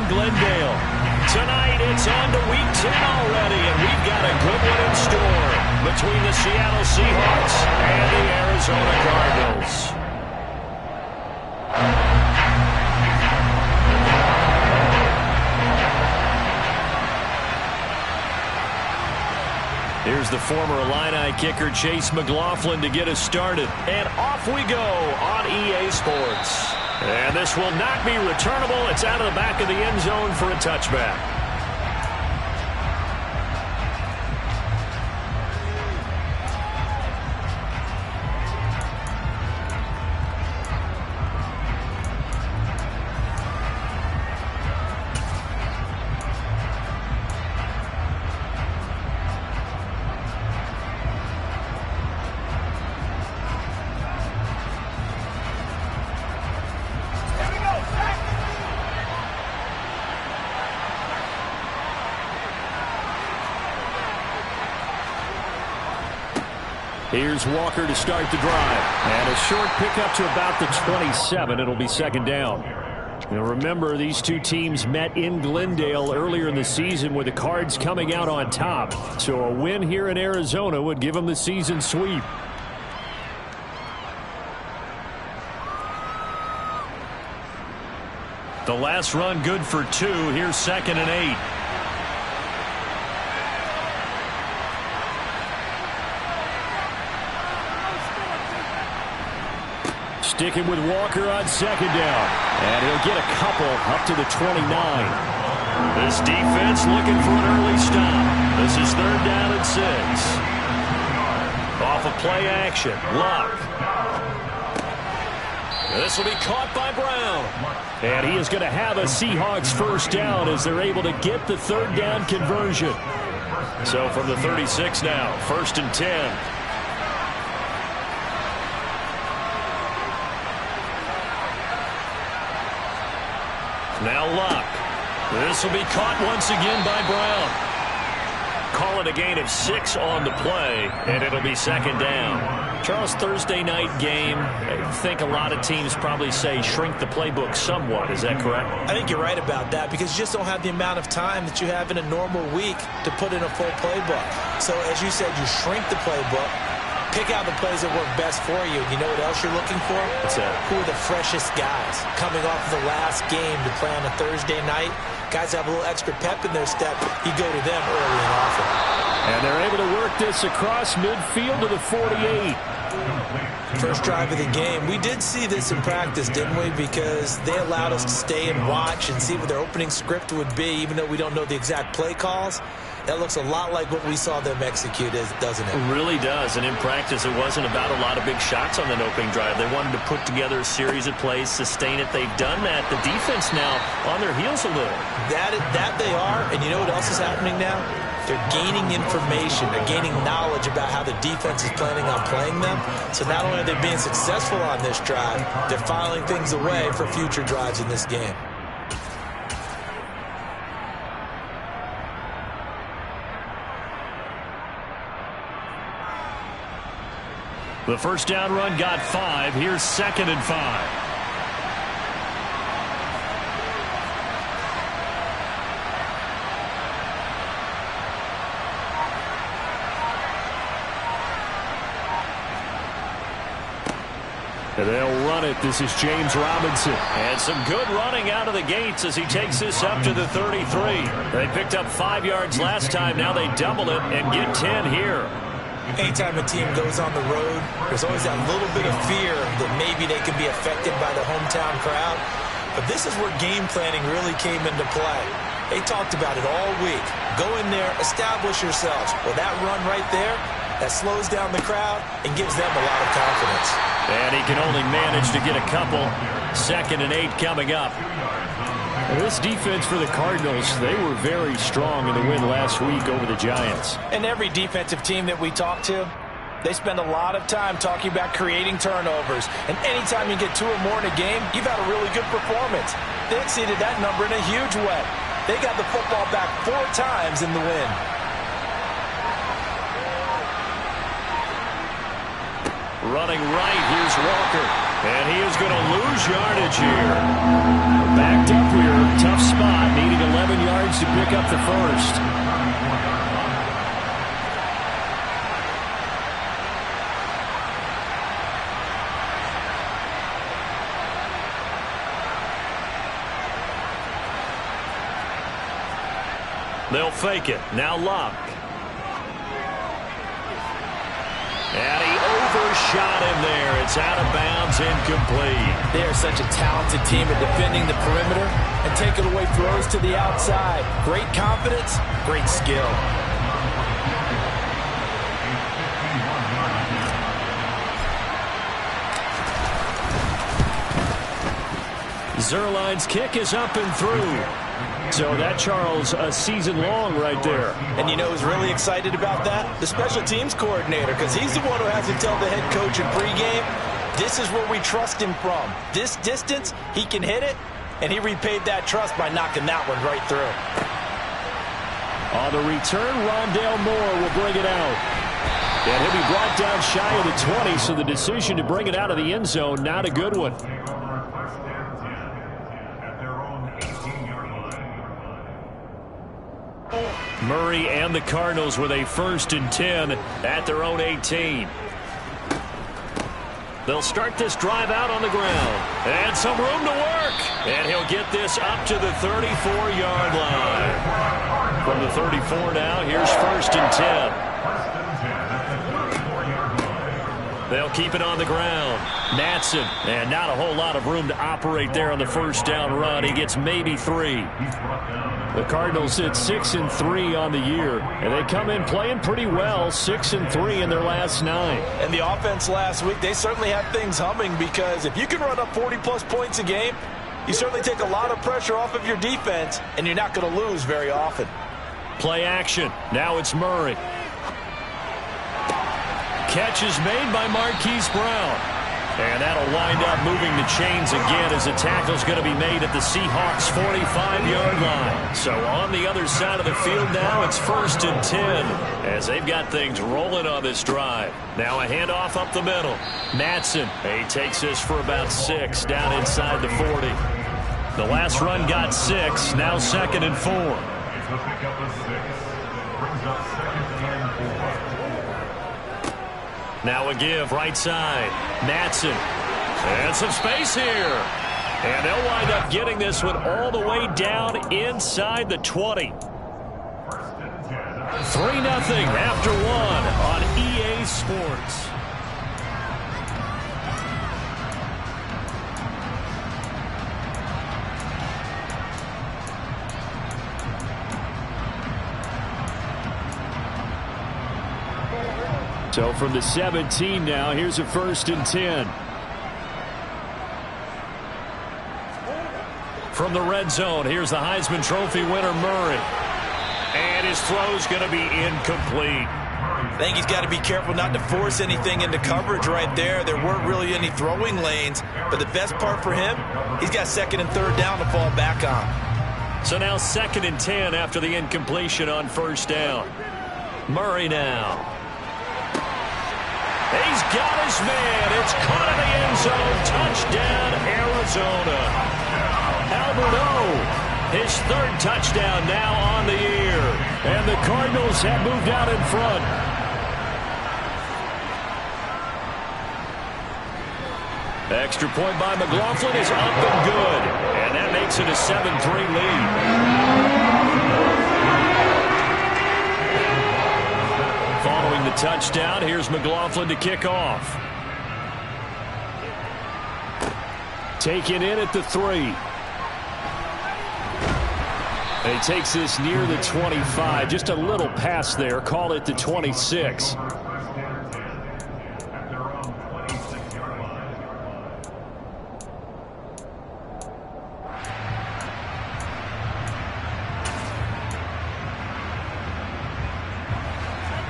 Glendale. Tonight, it's on to Week 10 already, and we've got a good one in store between the Seattle Seahawks and the Arizona Cardinals. Here's the former Illini kicker Chase McLaughlin to get us started. And off we go on EA Sports. And this will not be returnable. It's out of the back of the end zone for a touchback. Here's Walker to start the drive. And a short pickup to about the 27. It'll be second down. Now remember, these two teams met in Glendale earlier in the season with the Cards coming out on top. So a win here in Arizona would give them the season sweep. The last run good for 2. Here's 2nd and 8. Sticking with Walker on 2nd down. And he'll get a couple up to the 29. This defense looking for an early stop. This is 3rd down and 6. Off of play action. Luck. This will be caught by Brown. And he is going to have a Seahawks first down as they're able to get the 3rd down conversion. So from the 36 now, 1st and 10. Now Luck. This will be caught once again by Brown. Call it a gain of 6 on the play, and it'll be 2nd down. Charles, Thursday night game, I think a lot of teams probably say shrink the playbook somewhat. Is that correct? I think you're right about that because you just don't have the amount of time that you have in a normal week to put in a full playbook. So as you said, you shrink the playbook. Pick out the plays that work best for you. You know what else you're looking for? What's that? Who are the freshest guys coming off of the last game to play on a Thursday night? Guys have a little extra pep in their step. You go to them early and often. And they're able to work this across midfield to the 48. First drive of the game. We did see this in practice, didn't we? Because they allowed us to stay and watch and see what their opening script would be, even though we don't know the exact play calls. That looks a lot like what we saw them execute, doesn't it? It really does. And in practice, it wasn't about a lot of big shots on that opening drive. They wanted to put together a series of plays, sustain it. They've done that. The defense now on their heels a little. That they are. And you know what else is happening now? They're gaining information. They're gaining knowledge about how the defense is planning on playing them. So not only are they being successful on this drive, they're filing things away for future drives in this game. The first down run got 5. Here's 2nd and 5. And they'll run it. This is James Robinson. And some good running out of the gates as he takes this up to the 33. They picked up 5 yards last time. Now they double it and get 10 here. Anytime a team goes on the road, there's always that little bit of fear that maybe they could be affected by the hometown crowd. But this is where game planning really came into play. They talked about it all week. Go in there, establish yourselves. Well, that run right there, that slows down the crowd and gives them a lot of confidence. And he can only manage to get a couple. 2nd and 8 coming up. This defense for the Cardinals, they were very strong in the win last week over the Giants. And every defensive team that we talk to, they spend a lot of time talking about creating turnovers. And anytime you get 2 or more in a game, you've had a really good performance. They exceeded that number in a huge way. They got the football back 4 times in the win. Running right, here's Walker. And he is going to lose yardage here. Backed up here, tough spot. Seahawks to pick up the first. They'll fake it. Now Luck. And he overshot him there. It's out of bounds, incomplete. They are such a talented team at defending the perimeter and taking away throws to the outside. Great confidence, great skill. Zuerlein's kick is up and through. So that, Charles, a season long right there. And you know who's really excited about that? The special teams coordinator, because he's the one who has to tell the head coach in pregame, this is where we trust him from. This distance, he can hit it, and he repaid that trust by knocking that one right through. On the return, Rondale Moore will bring it out. And he'll be brought down shy of the 20, so the decision to bring it out of the end zone, not a good one. Murray and the Cardinals with a 1st and 10 at their own 18. They'll start this drive out on the ground. And some room to work. And he'll get this up to the 34-yard line. From the 34 now, here's 1st and 10. They'll keep it on the ground. Matson, and not a whole lot of room to operate there on the first down run. He gets maybe 3. The Cardinals sit 6 and 3 on the year, and they come in playing pretty well, 6 and 3 in their last 9. And the offense last week, they certainly have things humming, because if you can run up 40-plus points a game, you certainly take a lot of pressure off of your defense, and you're not going to lose very often. Play action. Now it's Murray. Catch is made by Marquise Brown. And that'll wind up moving the chains again as the tackle's going to be made at the Seahawks' 45-yard line. So on the other side of the field now, it's 1st and 10 as they've got things rolling on this drive. Now a handoff up the middle. Matson, he takes this for about 6 down inside the 40. The last run got 6, now 2nd and 4. Now a give right side. Matson. And some space here. And they'll wind up getting this one all the way down inside the 20. 3-0 after 1 on EA Sports. So from the 17 now, here's a 1st and 10. From the red zone, here's the Heisman Trophy winner, Murray. And his throw's going to be incomplete. I think he's got to be careful not to force anything into coverage right there. There weren't really any throwing lanes. But the best part for him, he's got 2nd and 3rd down to fall back on. So now 2nd and 10 after the incompletion on 1st down. Murray now. He's got his man. It's caught in the end zone. Touchdown, Arizona. Albert O, his 3rd touchdown now on the year. And the Cardinals have moved out in front. Extra point by McLaughlin is up and good. And that makes it a 7-3 lead. Following the touchdown, here's McLaughlin to kick off. Taken in at the 3. And he takes this near the 25. Just a little pass there. Call it the 26.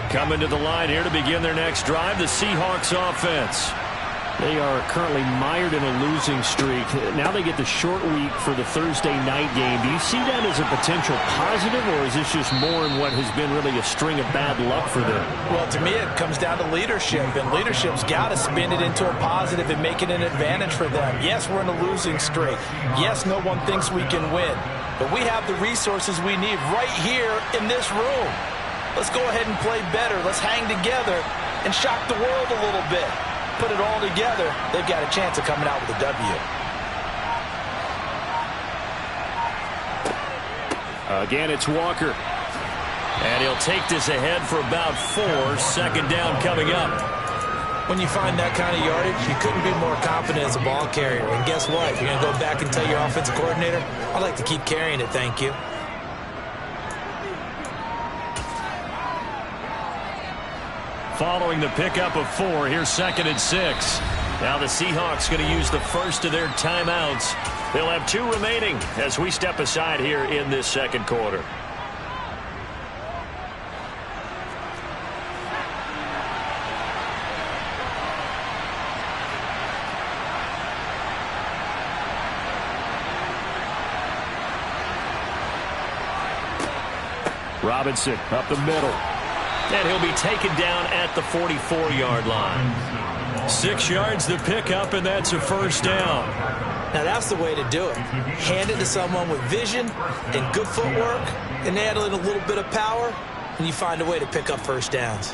Coming to the line here to begin their next drive, the Seahawks offense. They are currently mired in a losing streak. Now they get the short week for the Thursday night game. Do you see that as a potential positive, or is this just more in what has been really a string of bad luck for them? Well, to me, it comes down to leadership, and leadership's got to spin it into a positive and make it an advantage for them. Yes, we're in a losing streak. Yes, no one thinks we can win. but we have the resources we need right here in this room. Let's go ahead and play better. Let's hang together and shock the world a little bit. Put it all together, they've got a chance of coming out with a W. Again, it's Walker. And he'll take this ahead for about 4. Second down coming up. When you find that kind of yardage, you couldn't be more confident as a ball carrier. And guess what? You're going to go back and tell your offensive coordinator, I'd like to keep carrying it, thank you. Following the pickup of 4, here's 2nd and 6. Now the Seahawks going to use the first of their timeouts. They'll have 2 remaining as we step aside here in this second quarter. Robinson up the middle. And he'll be taken down at the 44-yard line. 6 yards the pickup, and that's a first down. Now that's the way to do it. Hand it to someone with vision and good footwork, and add in a little bit of power, and you find a way to pick up first downs.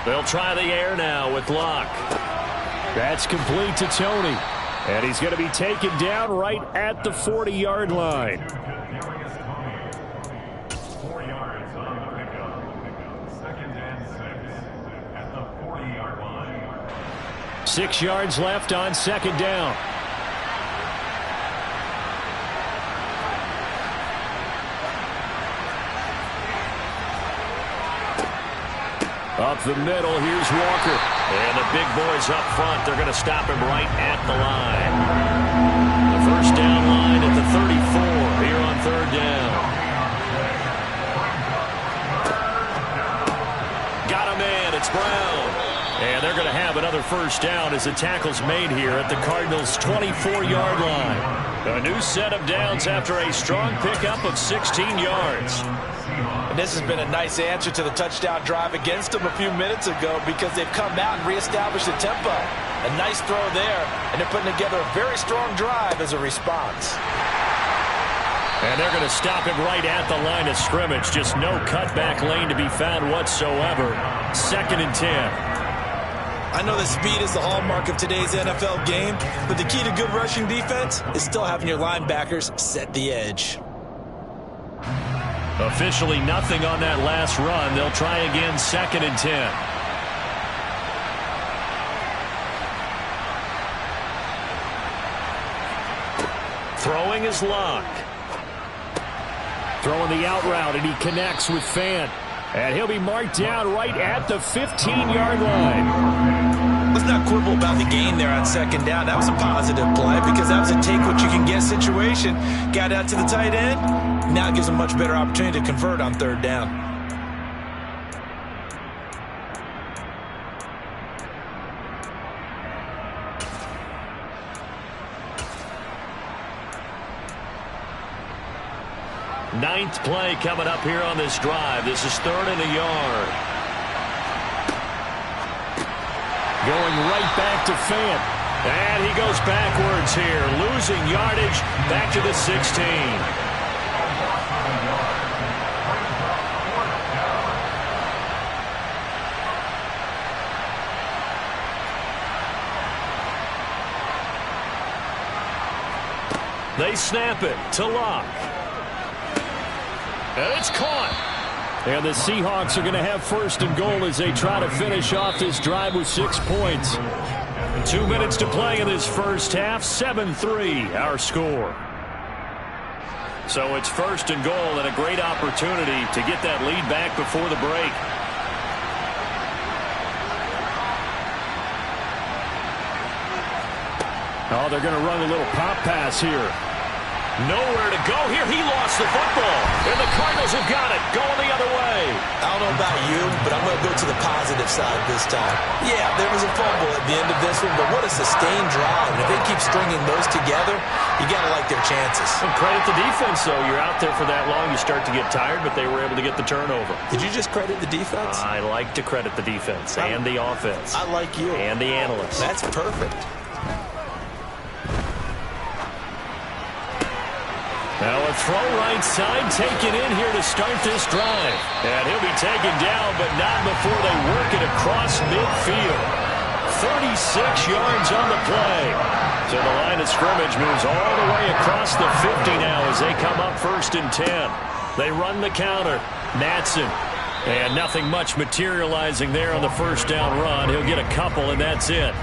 They'll try the air now with Locke. That's complete to Tony. And he's going to be taken down right at the 40-yard line. 4 yards on the pickup. 2nd and 6 at the 40-yard line. 6 yards left on 2nd down. Up the middle, here's Walker. And the big boys up front, they're going to stop him right at the line. The first down line at the 34 here on 3rd down. Got a man, it's Brown. And they're going to have another first down as the tackle's made here at the Cardinals' 24-yard line. A new set of downs after a strong pickup of 16 yards. And this has been a nice answer to the touchdown drive against them a few minutes ago because they've come out and reestablished the tempo. A nice throw there, and they're putting together a very strong drive as a response. And they're going to stop him right at the line of scrimmage. Just no cutback lane to be found whatsoever. 2nd and 10. I know that speed is the hallmark of today's NFL game, but the key to good rushing defense is still having your linebackers set the edge. Officially nothing on that last run. They'll try again 2nd and 10. Throwing is Locke. Throwing the out route, and he connects with Fant. And he'll be marked down right at the 15-yard line. Let's not quibble about the gain there on 2nd down. That was a positive play because that was a take-what-you-can-get situation. Got out to the tight end. Now it gives a much better opportunity to convert on 3rd down. Ninth play coming up here on this drive. This is 3rd and a yard. Going right back to Fant. And he goes backwards here. Losing yardage back to the 16. They snap it to Locke. And it's caught. And the Seahawks are going to have 1st and goal as they try to finish off this drive with 6 points. 2 minutes to play in this first half. 7-3 our score. So it's 1st and goal and a great opportunity to get that lead back before the break. Oh, they're going to run a little pop pass here. Nowhere to go here. He lost the football. And the Cardinals have got it. Going the other way. I don't know about you, but I'm going to I'll go to the positive side this time. Yeah, there was a fumble at the end of this one, but what a sustained drive. And if they keep stringing those together, you got to like their chances. And credit the defense, though. You're out there for that long, you start to get tired, but they were able to get the turnover. Did you just credit the defense? I like to credit the defense and the offense. I like you. And the analysts. That's perfect. Now a throw right side taken in here to start this drive. And he'll be taken down, but not before they work it across midfield. 36 yards on the play. So the line of scrimmage moves all the way across the 50 now as they come up 1st and 10. They run the counter. Matson. And nothing much materializing there on the first down run. He'll get a couple, and that's it.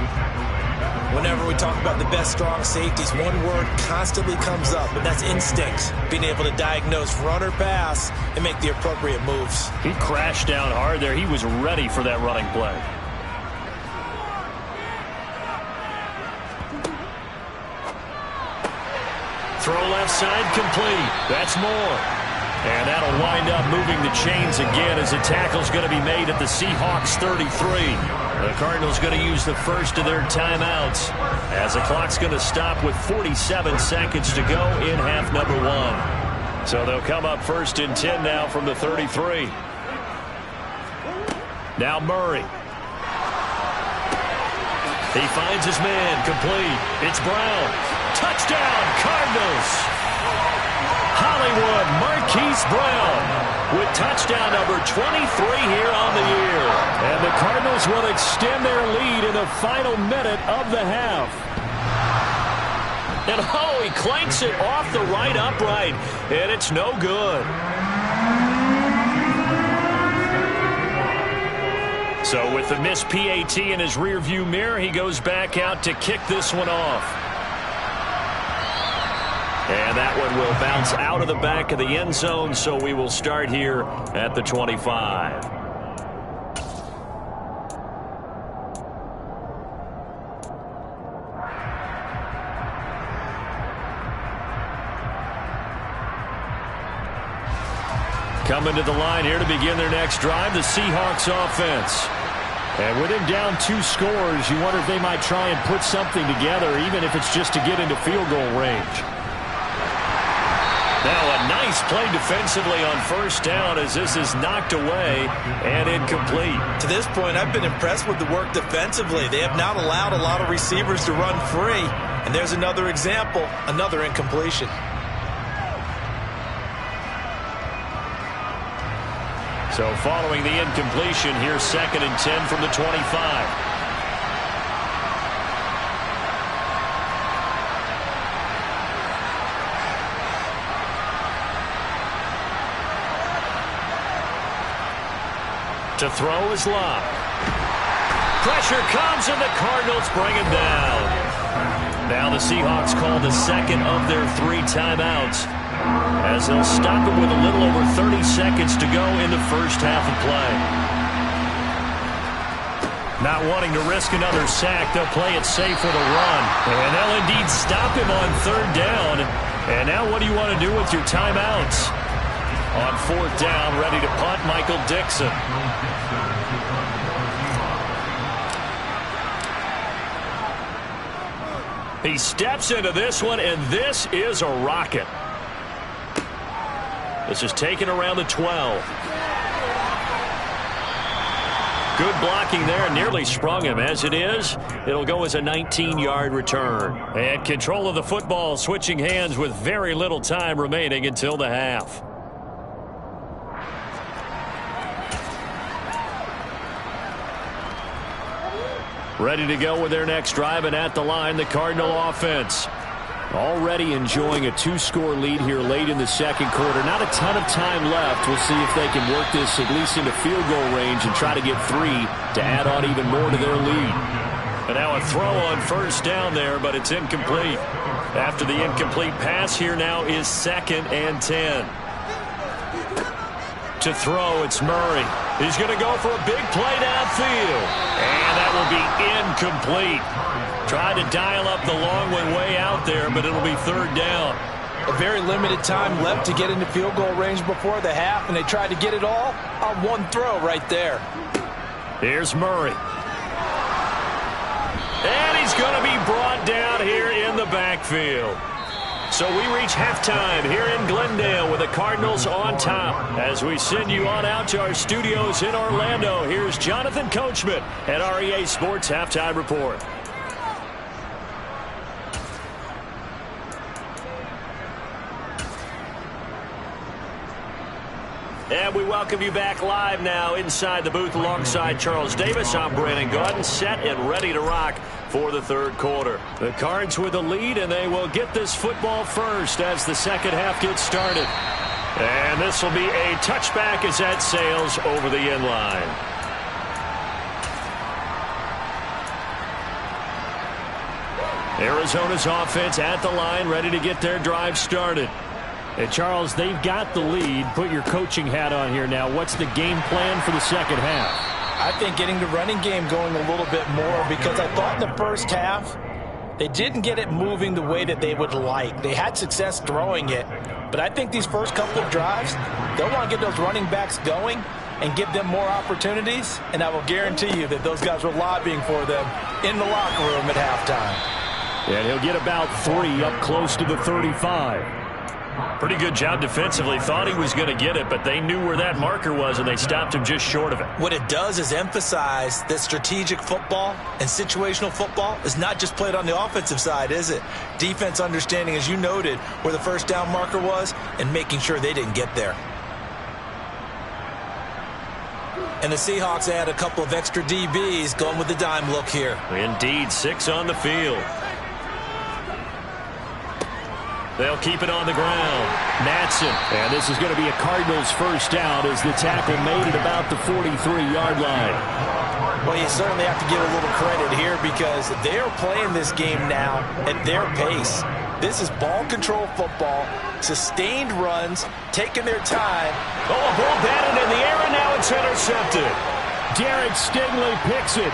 Whenever we talk about the best strong safeties, one word constantly comes up, and that's instincts. Being able to diagnose run or pass and make the appropriate moves. He crashed down hard there. He was ready for that running play. Throw left side complete. That's Moore. And that'll wind up moving the chains again as the tackle's going to be made at the Seahawks 33. The Cardinals going to use the first of their timeouts as the clock's going to stop with 47 seconds to go in half number 1. So they'll come up 1st and 10 now from the 33. Now Murray. He finds his man complete. It's Brown. Touchdown Cardinals. Hollywood Marquise Brown with touchdown number 23 here on the year. And the Cardinals will extend their lead in the final minute of the half. And oh, he clanks it off the right upright, and it's no good. So with the missed PAT in his rearview mirror, he goes back out to kick this one off. And that one will bounce out of the back of the end zone, so we will start here at the 25. Coming to the line here to begin their next drive, the Seahawks offense. And with him down 2 scores, you wonder if they might try and put something together, even if it's just to get into field goal range. Now a nice play defensively on first down as this is knocked away and incomplete. To this point, I've been impressed with the work defensively. They have not allowed a lot of receivers to run free. And there's another example, another incompletion. So following the incompletion, here's 2nd and 10 from the 25. To throw is Locke. Pressure comes and the Cardinals bring him down. Now the Seahawks call the 2nd of their 3 timeouts as they'll stop it with a little over 30 seconds to go in the first half of play. Not wanting to risk another sack, they'll play it safe with a run. And they'll indeed stop him on 3rd down. And now what do you want to do with your timeouts? On 4th down, ready to punt, Michael Dixon. He steps into this one, and this is a rocket. This is taken around the 12. Good blocking there, nearly sprung him. As it is, it'll go as a 19-yard return. And control of the football switching hands with very little time remaining until the half. Ready to go with their next drive, and at the line, the Cardinal offense. Already enjoying a 2-score lead here late in the 2nd quarter. Not a ton of time left. We'll see if they can work this at least into field goal range and try to get 3 to add on even more to their lead. And now a throw on 1st down there, but it's incomplete. After the incomplete pass, here now is 2nd and 10. To throw, it's Murray. He's going to go for a big play downfield. And that will be incomplete. Tried to dial up the long one way out there, but it'll be 3rd down. A very limited time left to get into field goal range before the half, and they tried to get it all on one throw right there. Here's Murray. And he's going to be brought down here in the backfield. So we reach halftime here in Glendale with the Cardinals on top. As we send you on out to our studios in Orlando, here's Jonathan Coachman at REA Sports Halftime Report. And we welcome you back live now inside the booth alongside Charles Davis. I'm Brandon Gaudin, set and ready to rock for the third quarter. The Cards with the lead, and they will get this football first as the second half gets started. And this will be a touchback as that sails over the end line. Arizona's offense at the line, ready to get their drive started. Hey, Charles, they've got the lead. Put your coaching hat on here now. What's the game plan for the second half? I think getting the running game going a little bit more, because I thought in the first half they didn't get it moving the way that they would like. They had success throwing it, but I think these first couple of drives, they'll want to get those running backs going and give them more opportunities, and I will guarantee you that those guys were lobbying for them in the locker room at halftime. And he'll get about 3 up close to the 35. Pretty good job defensively. Thought he was going to get it, but they knew where that marker was, and they stopped him just short of it. What it does is emphasize that strategic football and situational football is not just played on the offensive side, is it? Defense understanding, as you noted, where the first down marker was and making sure they didn't get there. And the Seahawks add a couple of extra DBs going with the dime look here. Indeed, 6 on the field. They'll keep it on the ground. Matson. And this is going to be a Cardinals first down as the tackle made at about the 43-yard line. Well, you certainly have to give a little credit here because they're playing this game now at their pace. This is ball control football, sustained runs, taking their time. Oh, a ball batted in the air, and now it's intercepted. Jared Stingley picks it.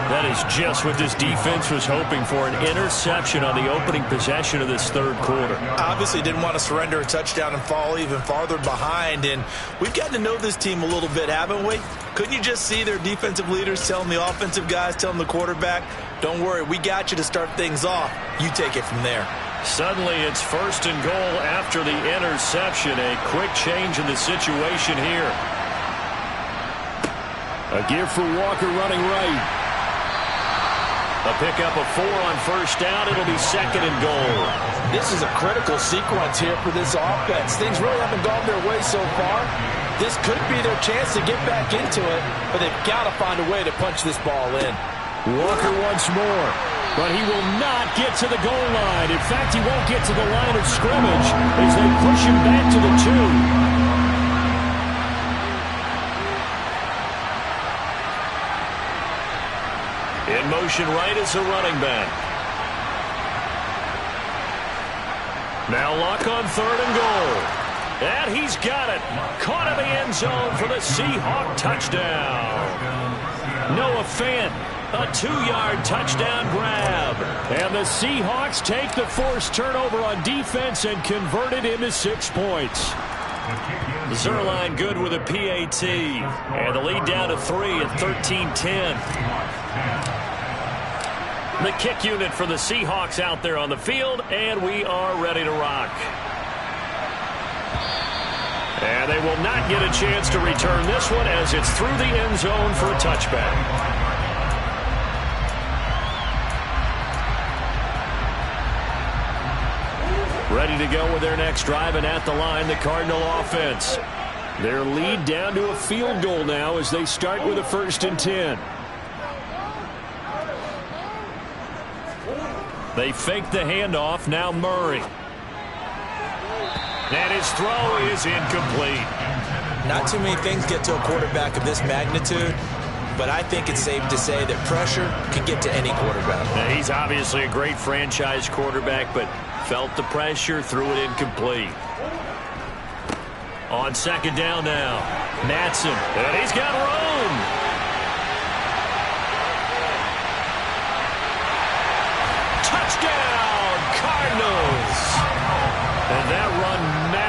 That is just what this defense was hoping for, an interception on the opening possession of this third quarter. Obviously didn't want to surrender a touchdown and fall even farther behind, and we've gotten to know this team a little bit, haven't we? Couldn't you just see their defensive leaders telling the offensive guys, telling the quarterback, don't worry, we got you to start things off. You take it from there. Suddenly it's first and goal after the interception. A quick change in the situation here. A give for Walker running right. A pickup of 4 on first down. It'll be second and goal. This is a critical sequence here for this offense. Things really haven't gone their way so far. This could be their chance to get back into it, but they've got to find a way to punch this ball in. Walker once more, but he will not get to the goal line. In fact, he won't get to the line of scrimmage as they push him back to the 2. In motion right is the running back. Now Luck on third and goal. And he's got it. Caught in the end zone for the Seahawk touchdown. Noah Fant, a 2-yard touchdown grab. And the Seahawks take the forced turnover on defense and convert it into 6 points. Zerline good with a PAT. And the lead down to 3 at 13-10. The kick unit for the Seahawks out there on the field, and we are ready to rock. And they will not get a chance to return this one as it's through the end zone for a touchback. Ready to go with their next drive, and at the line, the Cardinal offense. Their lead down to a field goal now as they start with a 1st and 10. They fake the handoff. Now Murray. And his throw is incomplete. Not too many things get to a quarterback of this magnitude, but I think it's safe to say that pressure can get to any quarterback. Now, he's obviously a great franchise quarterback, but felt the pressure, threw it incomplete. On second down now, Matson. And he's got room. Touchdown, Cardinals.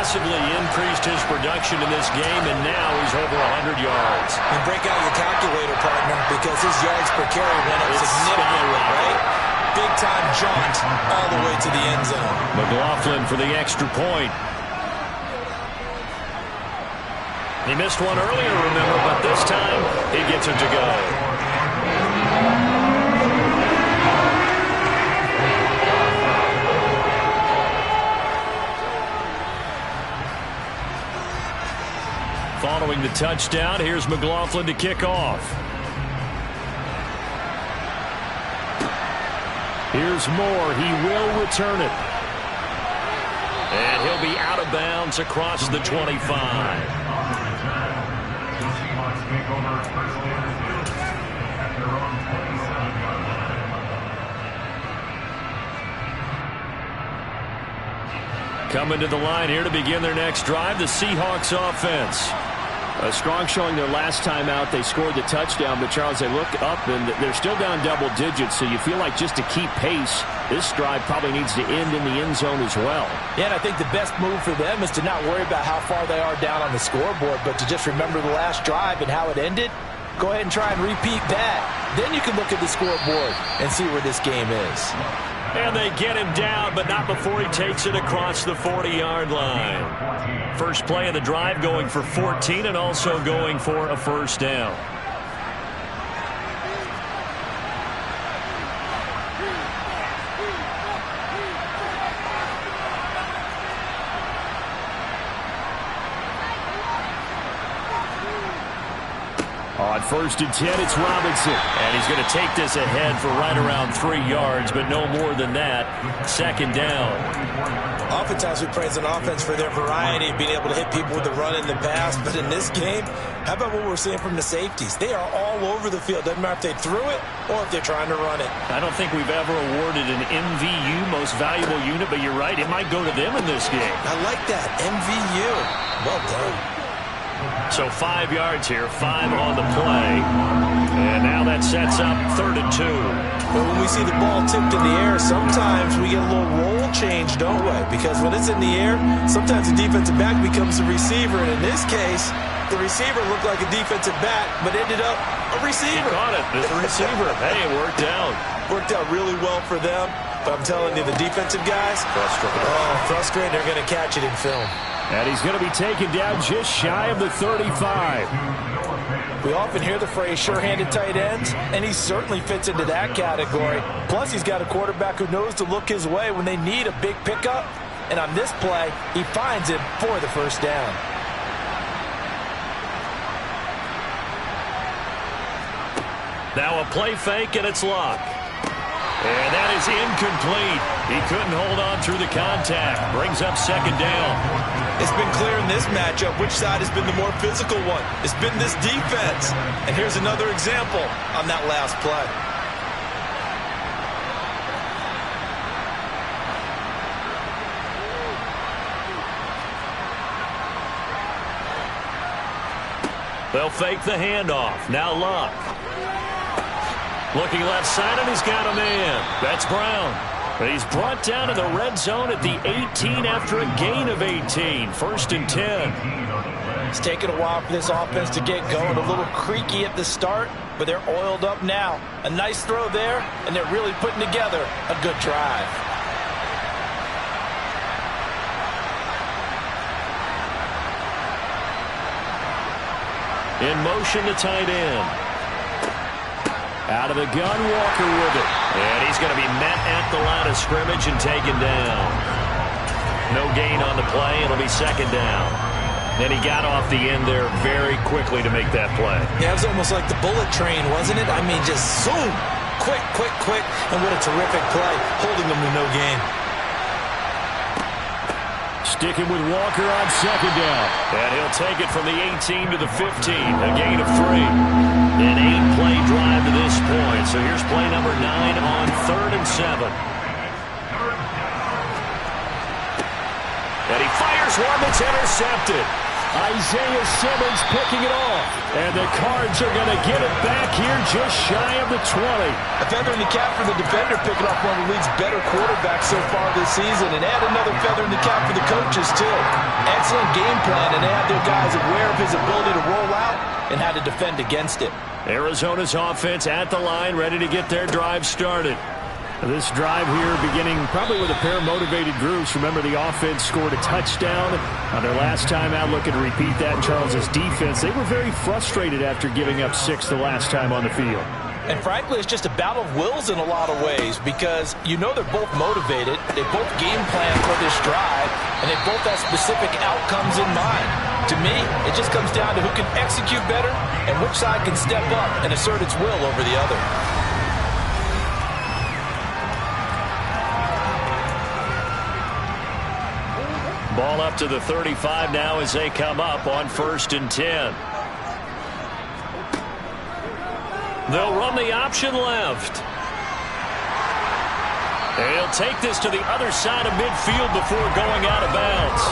massively increased his production in this game, and now he's over 100 yards. And break out your calculator, partner, because his yards per carry went up significantly, right? Big-time jaunt all the way to the end zone. McLaughlin for the extra point. He missed one earlier, remember, but this time he gets it to go. Following the touchdown, here's McLaughlin to kick off. Here's Moore. He will return it. And he'll be out of bounds across the 25. Coming to the line here to begin their next drive, the Seahawks offense. A strong showing their last time out. They scored the touchdown, but Charles, they look up and they're still down double digits, so you feel like just to keep pace, this drive probably needs to end in the end zone as well. Yeah, and I think the best move for them is to not worry about how far they are down on the scoreboard, but to just remember the last drive and how it ended. Go ahead and try and repeat that. Then you can look at the scoreboard and see where this game is. And they get him down, but not before he takes it across the 40-yard line. First play of the drive going for 14 and also going for a first down. On 1st and 10, it's Robinson. And he's going to take this ahead for right around 3 yards, but no more than that. Second down. Oftentimes we praise an offense for their variety of being able to hit people with the run in the pass, but in this game, how about what we're seeing from the safeties? They are all over the field. Doesn't matter if they threw it or if they're trying to run it. I don't think we've ever awarded an MVU, most valuable unit, but you're right, it might go to them in this game. I like that, MVU. Well done. So 5 yards here, 5 on the play. And now that sets up 3rd and 2. But when we see the ball tipped in the air, sometimes we get a little roll change, don't we? Because when it's in the air, sometimes the defensive back becomes the receiver. And in this case, the receiver looked like a defensive back, but ended up a receiver. He caught it as a receiver. Hey, it worked out. Worked out really well for them. But I'm telling you, the defensive guys, frustrated. They're going to catch it in film. And he's going to be taken down just shy of the 35. We often hear the phrase sure-handed tight ends, and he certainly fits into that category. Plus, he's got a quarterback who knows to look his way when they need a big pickup. And on this play, he finds it for the first down. Now a play fake, and it's Luck. And that is incomplete. He couldn't hold on through the contact. Brings up second down. It's been clear in this matchup which side has been the more physical one. It's been this defense. And here's another example on that last play. They'll fake the handoff. Now Luck. Looking left side, and he's got a man. That's Brown. But he's brought down to the red zone at the 18 after a gain of 18. 1st and 10. It's taken a while for this offense to get going. A little creaky at the start, but they're oiled up now. A nice throw there, and they're really putting together a good drive. In motion to tight end. Out of the gun, Walker with it. And he's going to be met at the line of scrimmage and taken down. No gain on the play. It'll be second down. And he got off the end there very quickly to make that play. Yeah, it was almost like the bullet train, wasn't it? I mean, just zoom. Quick, quick, quick. And what a terrific play, holding them to no gain. Sticking with Walker on second down. And he'll take it from the 18 to the 15. A gain of 3. An 8-play drive to this point. So here's play number 9 on 3rd and 7. And he fires one that's intercepted. Isaiah Simmons picking it off. And the Cards are going to get it back here just shy of the 20. A feather in the cap for the defender, picking off one of the league's better quarterbacks so far this season. And add another feather in the cap for the coaches, too. Excellent game plan, and they had their guys aware of his ability to roll out and how to defend against it. Arizona's offense at the line, ready to get their drive started. This drive here beginning probably with a pair of motivated groups. Remember, the offense scored a touchdown on their last time out. Looking to repeat that in Charles's defense. They were very frustrated after giving up 6 the last time on the field. And frankly, it's just a battle of wills in a lot of ways because you know they're both motivated. They both game plan for this drive, and they both have specific outcomes in mind. To me, it just comes down to who can execute better and which side can step up and assert its will over the other. Ball up to the 35 now as they come up on 1st and 10. They'll run the option left. They'll take this to the other side of midfield before going out of bounds.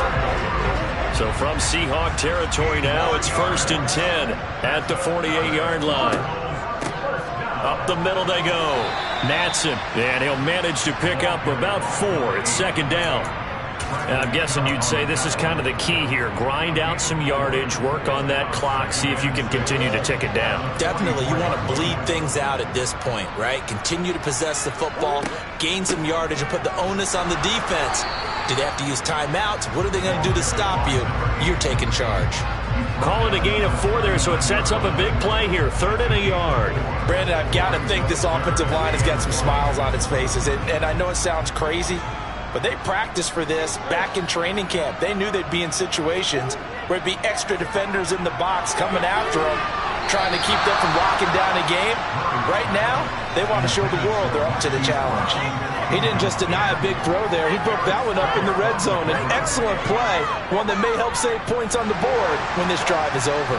So from Seahawk territory now, it's 1st and 10 at the 48-yard line. Up the middle they go. Natson, and he'll manage to pick up about 4. It's 2nd down. And I'm guessing you'd say this is kind of the key here. Grind out some yardage, work on that clock, see if you can continue to tick it down. Definitely. You want to bleed things out at this point, right? Continue to possess the football, gain some yardage, and put the onus on the defense. Do they have to use timeouts? What are they going to do to stop you? You're taking charge. Call it a gain of 4 there, so it sets up a big play here. 3rd and a yard. Brandon, I've got to think this offensive line has got some smiles on its faces. And I know it sounds crazy, but they practiced for this back in training camp. They knew they'd be in situations where it'd be extra defenders in the box coming after them, trying to keep them from locking down a game. Right now, they want to show the world they're up to the challenge. He didn't just deny a big throw there. He broke that one up in the red zone. An excellent play, one that may help save points on the board when this drive is over.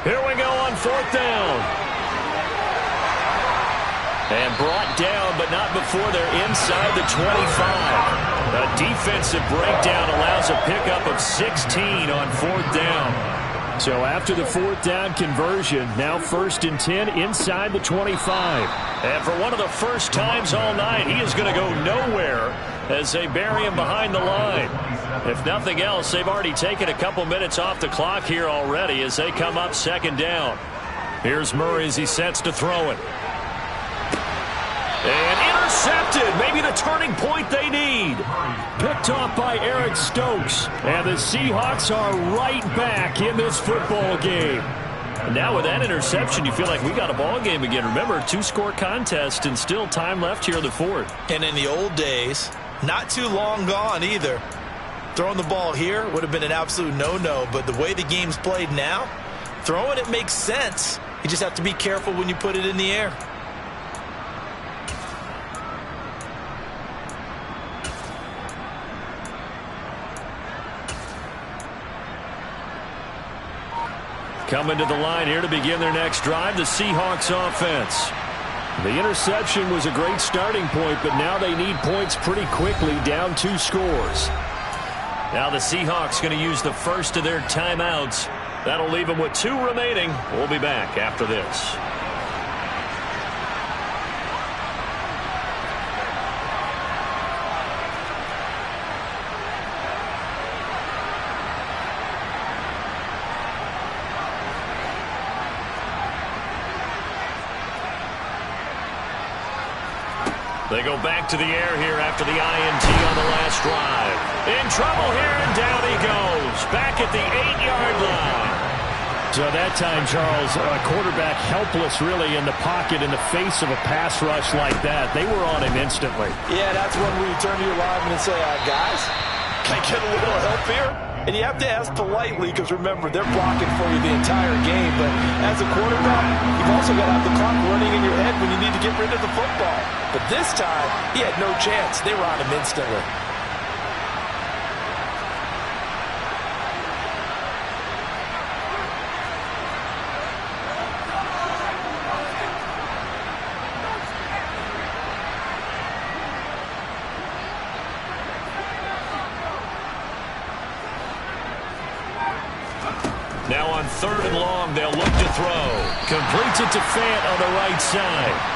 Here we go on 4th down. And brought down, but not before they're inside the 25. A defensive breakdown allows a pickup of 16 on 4th down. So after the 4th down conversion, now 1st and 10 inside the 25. And for one of the first times all night, he is going to go nowhere as they bury him behind the line. If nothing else, they've already taken a couple minutes off the clock here already as they come up 2nd down. Here's Murray as he sets to throw it. And intercepted. Maybe the turning point they need. Picked off by Eric Stokes. And the Seahawks are right back in this football game. And now with that interception, you feel like we got a ball game again. Remember, 2-score contest and still time left here in the 4th. And in the old days, not too long gone either, throwing the ball here would have been an absolute no-no. But the way the game's played now, throwing it makes sense. You just have to be careful when you put it in the air. Coming to the line here to begin their next drive, the Seahawks offense. The interception was a great starting point, but now they need points pretty quickly, down 2 scores. Now the Seahawks going to use the first of their timeouts. That'll leave them with 2 remaining. We'll be back after this. They go back to the air here after the INT on the last drive. In trouble here, and down he goes. Back at the 8-yard line. So that time, Charles, a quarterback helpless really in the pocket in the face of a pass rush like that. They were on him instantly. Yeah, that's when we turn to your lineman and say, guys, can I get a little help here? And you have to ask politely because, remember, they're blocking for you the entire game. But as a quarterback, you've also got to have the clock running in your head when you need to get rid of the football. But this time, he had no chance. They were on him instantly. Now on 3rd and long, they'll look to throw. Completes it to Fant on the right side.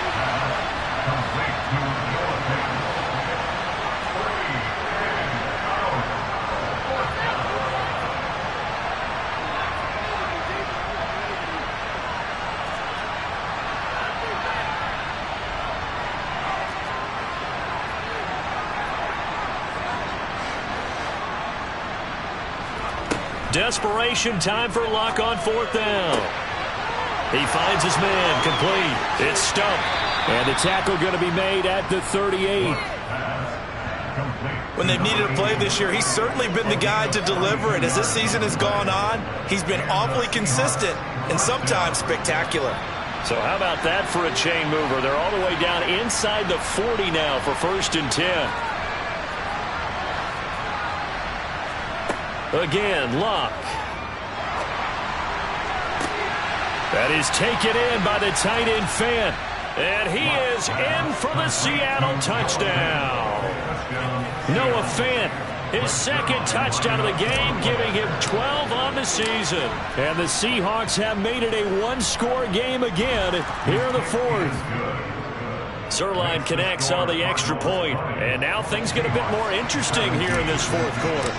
Desperation time for Luck on 4th down. He finds his man, complete. It's Stump. And the tackle going to be made at the 38. When they've needed a play this year, he's certainly been the guy to deliver it. As this season has gone on, he's been awfully consistent and sometimes spectacular. So how about that for a chain mover? They're all the way down inside the 40 now for 1st and 10. Again, Luck. That is taken in by the tight end Fant. And he is in for the Seattle touchdown. Noah Fant, his 2nd touchdown of the game, giving him 12 on the season. And the Seahawks have made it a one-score game again here in the 4th. Zuerlein connects on the extra point. And now things get a bit more interesting here in this 4th quarter.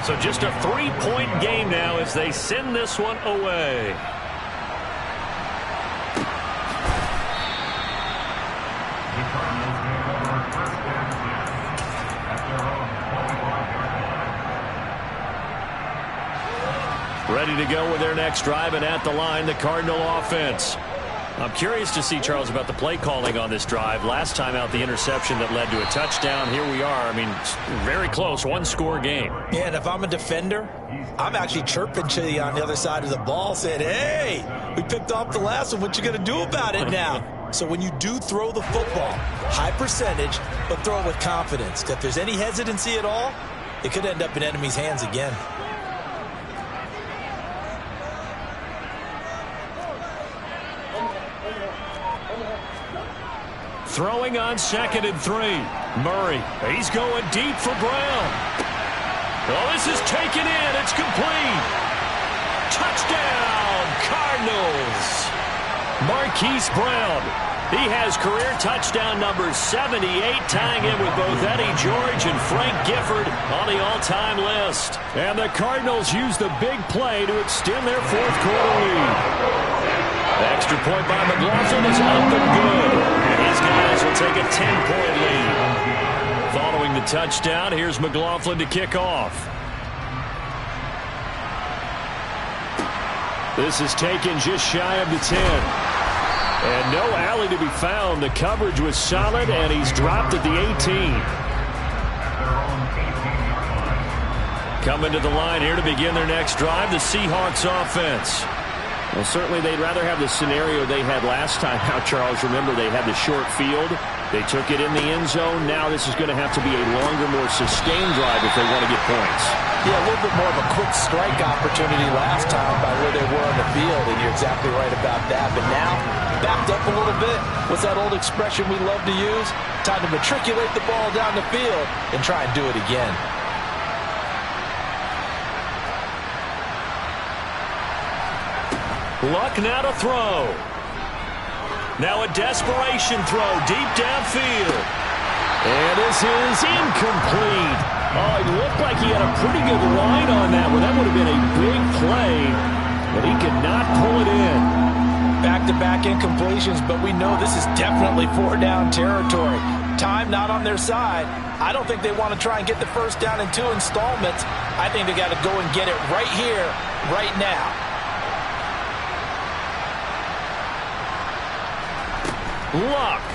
So just a 3-point game now as they send this one away. Ready to go with their next drive, and at the line, the Cardinal offense. I'm curious to see, Charles, about the play calling on this drive. Last time out, the interception that led to a touchdown. Here we are. I mean, very close, one-score game. Yeah, and if I'm a defender, I'm actually chirping to you on the other side of the ball, saying, hey, we picked off the last one. What you going to do about it now? So when you do throw the football, high percentage, but throw it with confidence. If there's any hesitancy at all, it could end up in enemy's hands again. Throwing on 2nd and 3. Murray, he's going deep for Brown. Oh, this is taken in. It's complete. Touchdown, Cardinals. Marquise Brown. He has career touchdown number 78, tying in with both Eddie George and Frank Gifford on the all-time list. And the Cardinals use the big play to extend their 4th quarter lead. The extra point by McLaughlin is up and good. And these guys will take a 10-point lead. Following the touchdown, here's McLaughlin to kick off. This is taken just shy of the 10. And no alley to be found. The coverage was solid, and he's dropped at the 18. Coming to the line here to begin their next drive, the Seahawks offense. Well, certainly they'd rather have the scenario they had last time out, Charles. Remember, they had the short field. They took it in the end zone. Now this is going to have to be a longer, more sustained drive if they want to get points. Yeah, a little bit more of a quick strike opportunity last time by where they were on the field, and you're exactly right about that. But now, backed up a little bit. What's that old expression we love to use? Time to matriculate the ball down the field and try and do it again. Luck now to throw. Now a desperation throw deep downfield. And this is incomplete. Oh, it looked like he had a pretty good line on that one. That would have been a big play, but he could not pull it in. Back-to-back incompletions, but we know this is definitely 4-down territory. Time not on their side. I don't think they want to try and get the first down in 2 installments. I think they got to go and get it right here, right now. Luck.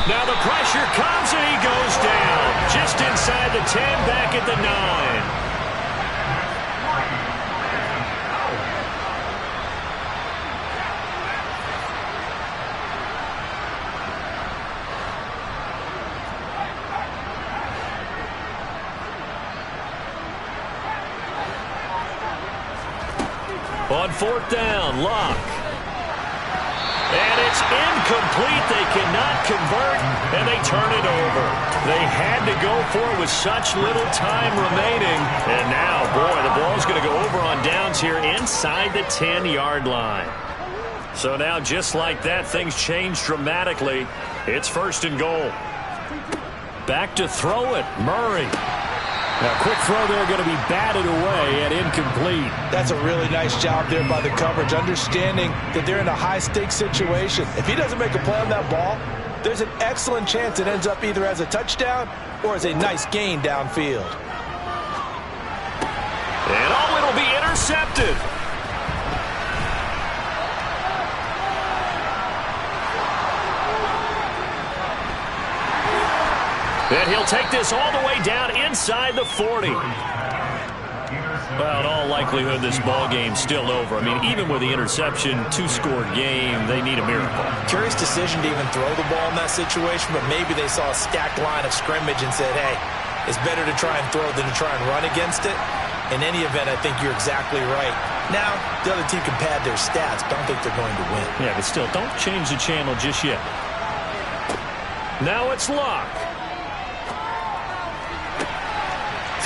Now the pressure comes and he goes down. Just inside the 10, back at the 9. On 4th down, Luck. And it's incomplete. They cannot convert, and they turn it over. They had to go for it with such little time remaining. And now, boy, the ball's going to go over on downs here inside the 10-yard line. So now, just like that, things change dramatically. It's 1st and goal. Back to throw it, Murray. Now, quick throw there, going to be batted away and incomplete. That's a really nice job there by the coverage, understanding that they're in a high-stakes situation. If he doesn't make a play on that ball, there's an excellent chance it ends up either as a touchdown or as a nice gain downfield. And it'll be intercepted. And he'll take this all the way down inside the 40. Well, in all likelihood, this ball game's still over. I mean, even with the interception, 2-score game, they need a miracle. Curious decision to even throw the ball in that situation, but maybe they saw a stacked line of scrimmage and said, hey, it's better to try and throw than to try and run against it. In any event, I think you're exactly right. Now, the other team can pad their stats, but I don't think they're going to win. Yeah, but still, don't change the channel just yet. Now it's Luck.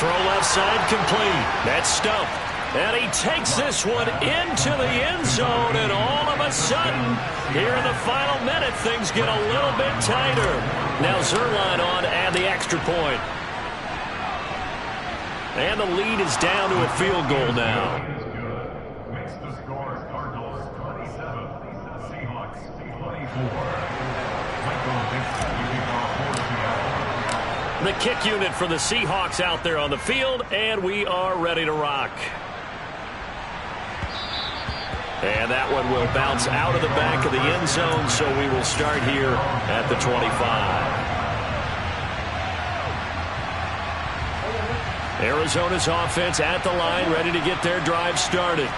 Throw left side complete. That's stumped. And he takes this one into the end zone, and all of a sudden, here in the final minute, things get a little bit tighter. Now Zuerlein on to add the extra point. And the lead is down to a field goal now. Makes the score Cardinals 27, Seahawks 24. Michael Vincent using our 4 The kick unit for the Seahawks out there on the field, and we are ready to rock. And that one will bounce out of the back of the end zone, so we will start here at the 25. Arizona's offense at the line, ready to get their drive started.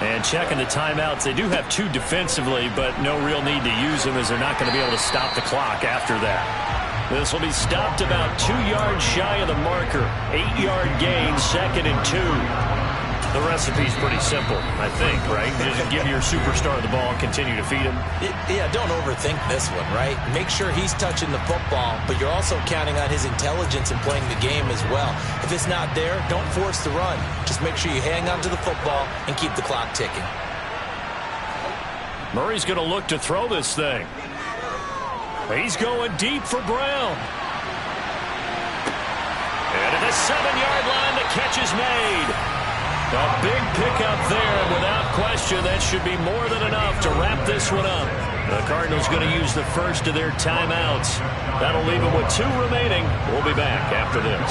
And checking the timeouts, they do have 2 defensively, but no real need to use them as they're not going to be able to stop the clock after that. This will be stopped about 2 yards shy of the marker. 8-yard gain, 2nd and 2. The recipe's pretty simple, I think, right? Just give your superstar the ball and continue to feed him. Yeah, don't overthink this one, right? Make sure he's touching the football, but you're also counting on his intelligence in playing the game as well. If it's not there, don't force the run. Just make sure you hang on to the football and keep the clock ticking. Murray's going to look to throw this thing. He's going deep for Brown. And at the 7-yard line, the catch is made. A big pickup there, and without question, that should be more than enough to wrap this one up. The Cardinals going to use the first of their timeouts. That'll leave them with 2 remaining. We'll be back after this.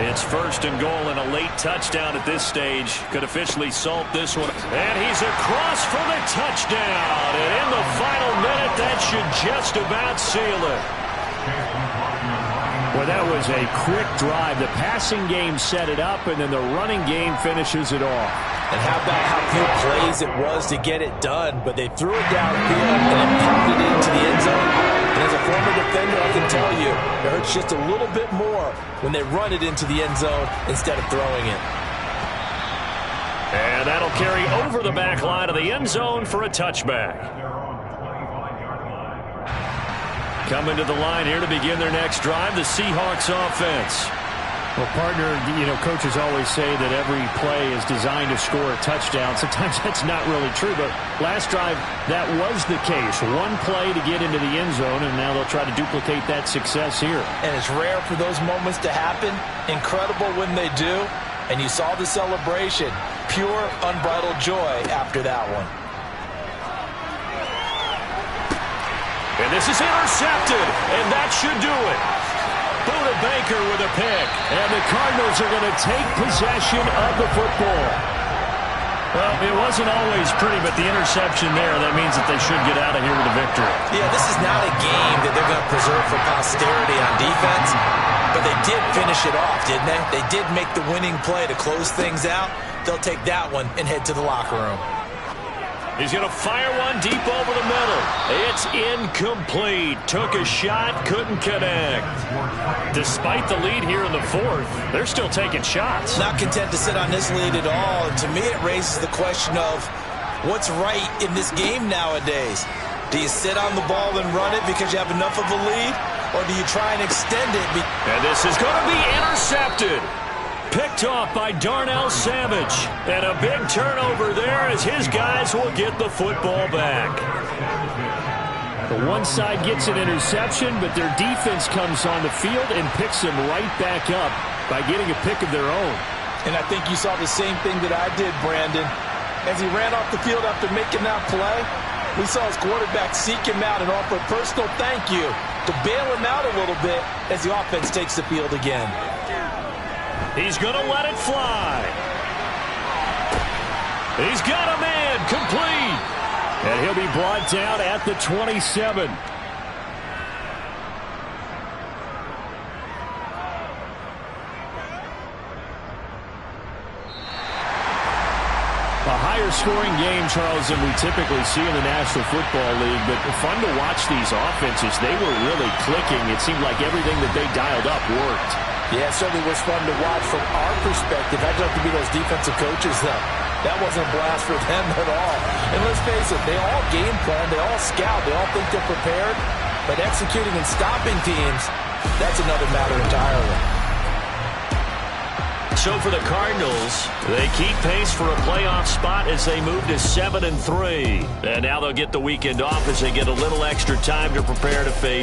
It's 1st and goal and a late touchdown at this stage. Could officially salt this one. And he's across for the touchdown. And in the final minute, that should just about seal it. Well, that was a quick drive. The passing game set it up, and then the running game finishes it off. And how about how few plays it was to get it done, but they threw it downfield and then popped it into the end zone. And as a former defender, I can tell you, it hurts just a little bit more when they run it into the end zone instead of throwing it. And that'll carry over the back line of the end zone for a touchback. Coming to the line here to begin their next drive, the Seahawks offense. Well, partner, coaches always say that every play is designed to score a touchdown. Sometimes that's not really true, but last drive, that was the case. 1 play to get into the end zone, and now they'll try to duplicate that success here. And it's rare for those moments to happen. Incredible when they do. And you saw the celebration. Pure, unbridled joy after that one. And this is intercepted, and that should do it. Buda Baker with a pick. And the Cardinals are going to take possession of the football. Well, it wasn't always pretty, but the interception there, that means that they should get out of here with a victory. Yeah, this is not a game that they're going to preserve for posterity on defense, but they did finish it off, didn't they? They did make the winning play to close things out. They'll take that one and head to the locker room. He's going to fire one deep over the middle. It's incomplete. Took a shot, couldn't connect. Despite the lead here in the 4th, they're still taking shots. Not content to sit on this lead at all. And to me, it raises the question of what's right in this game nowadays. Do you sit on the ball and run it because you have enough of a lead? or do you try and extend it? And this is going to be intercepted. Picked off by Darnell Savage. And a big turnover there as his guys will get the football back. The one side gets an interception, but their defense comes on the field and picks them right back up by getting a pick of their own. And I think you saw the same thing that I did, Brandon. As he ran off the field after making that play, we saw his quarterback seek him out and offer a personal thank you to bail him out a little bit as the offense takes the field again. He's going to let it fly. He's got a man complete. And he'll be brought down at the 27. A higher scoring game, Charles, than we typically see in the National Football League, but fun to watch these offenses. They were really clicking. It seemed like everything that they dialed up worked. Yeah, it certainly was fun to watch from our perspective. I'd love to be those defensive coaches, though. That wasn't a blast for them at all. And let's face it, they all game plan, they all scout, they all think they're prepared. But executing and stopping teams, that's another matter entirely. So for the Cardinals, they keep pace for a playoff spot as they move to 7-3. And now they'll get the weekend off as they get a little extra time to prepare to face